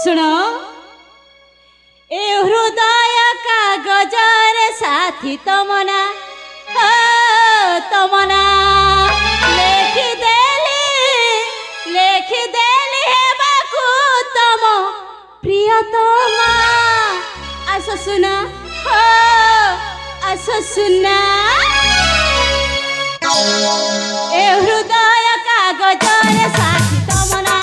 सुनो ए हृदय कागजर साथी तमना हो तमना लेखिदेली हेबाकु तम प्रियतमा आस सुना हो आस सुना ए हृदय कागजर साथी तमना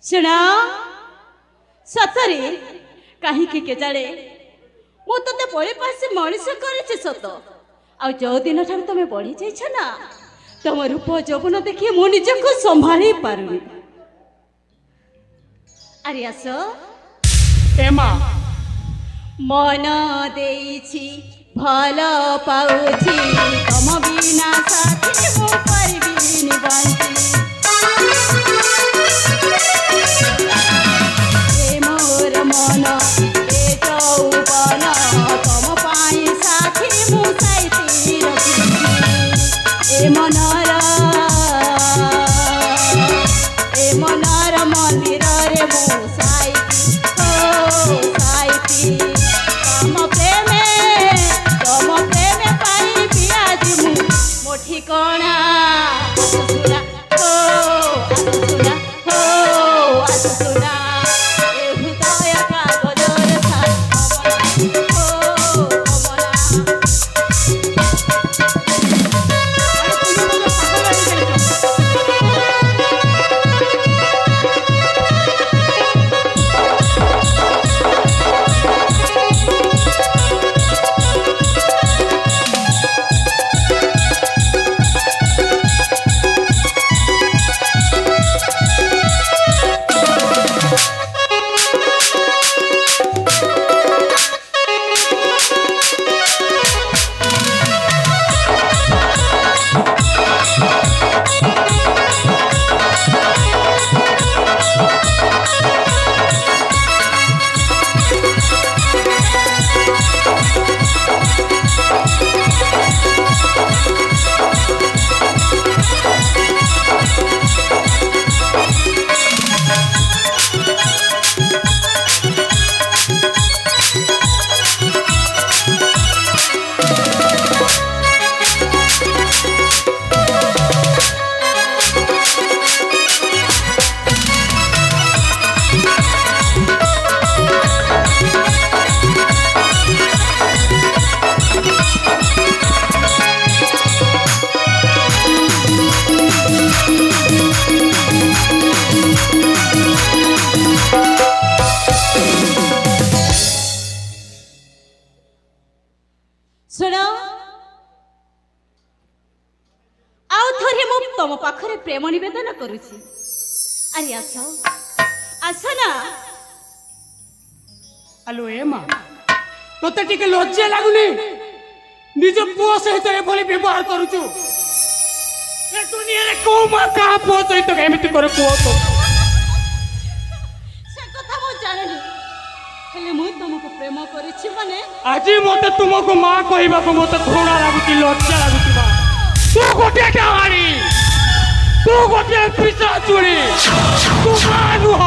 सुना सतरे कहीं के जाने मु ते बड़े पास मनीष कर सत आ जो दिन ठार तुम बढ़ी जाइछ ना तुम रूप जौवन देखिए मु निजक संभाली पारुनी अरे आस एमा मन देइछि भल पाउछि तुम बिना साथी मु परिबिनी बंची मन ए चौबन तम पाई साथी मुसाइती ए मनर मंदिर रे मुसाइती हो साइती तम प्रेमे पाई पियाजी मो ठिकाना सुना हो सुना हो सुना तुम पाखरे प्रेम निवेदन करुछि अरे आस ना आलो एमा तोते टिके लज्जा लागुनी निज पुओ सहित एभली व्यवहार करूछु ए दुनिया रे को मा का पुओ सहित एमिति करे पुओ तो से कथा मो जाननी हेले मु तुमको प्रेम करिछि माने आज मते तुमको मां कहिबा को मते घृणा लागुति लज्जा लागुति बा तू गोटे डाहाणी तू गोटे पिशाचुड़ी तू मां नुह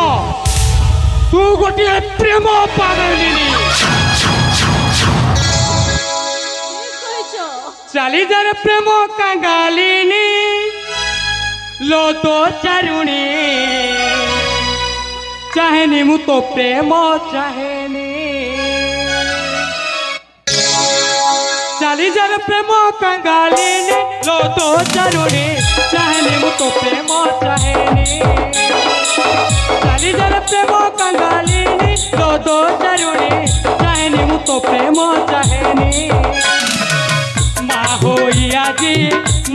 প্রেম পাগলিনী কইছ চালি যারে প্রেম কাঙ্গালিনী লো তো চারুণী চাহেনি মু তো প্রেম চাহেনি চালি যারে প্রেম কাঙ্গালিনী লো তো চারুণী চাহেনি মু তো প্রেম চাহেনি চালি যারে প্রেম কাঙ্গালিনী লো তো চারুণী চাহেনি মু তো প্রেম চাহেনি মা হই আজি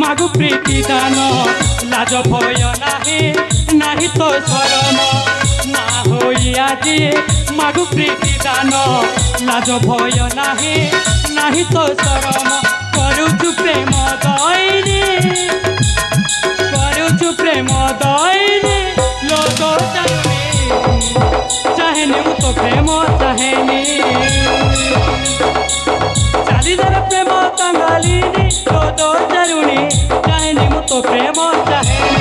মাগু প্রীতি দান লাজ ভয় নাহি নাহি তো শরম মা হই আজি মাগু প্রীতি দান লাজ ভয় নাহি নাহি তো শরম করুছু প্রেম দইনি করুছু প্রেম দইনি লোক চাহেনি চাহেনি মু তো প্রেম চাহেনি চালিদার প্রেম কাঙ্গালিনী তো চারুণী চাহেনি মু তো প্রেম চাহেনি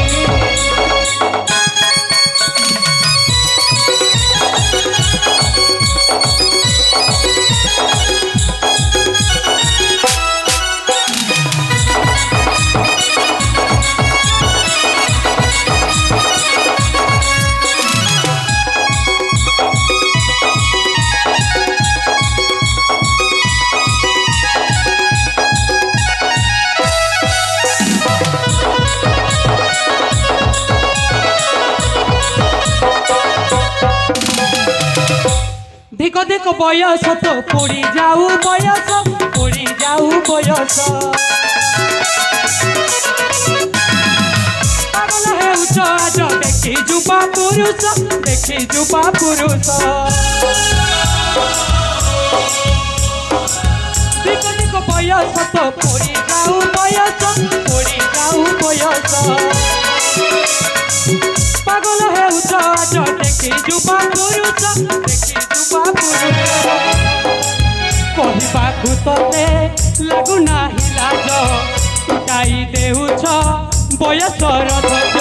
দেখো দেখো বয়স তো পড়ি যাও বয়স পড়ি যাও বয়স পাগল হেউছ আজ দেখি যুবা পুরুষ দেখি যুবা পুরুষ দেখো দেখো বয়স তো পড়ি যাও বয়স পড়ি যাও বয়স পাগল হেউছ আজ দেখি যুবা পুরুষ দেখি যুবা পুরুষ কহিবাকু তোতে লাগু নাহি লাজ ফুটাই দেউছ বয়সর ধ্বজ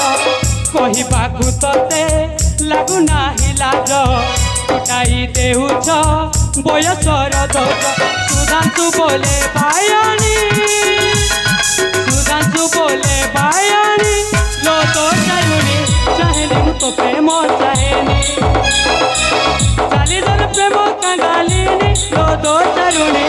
কহিবাকু তোতে লাগু নাহি লাজ ফুটাই দেউছ বয়সর ধ্বজ সুধাংশু বলে বায়ানি সুধাংশু বলে বায়ানি লো তো চারুণী চাহেনি মু তো প্রেম চাহেনি চালিদার প্রেম কাঙ্গালিনী লো তো চারুণী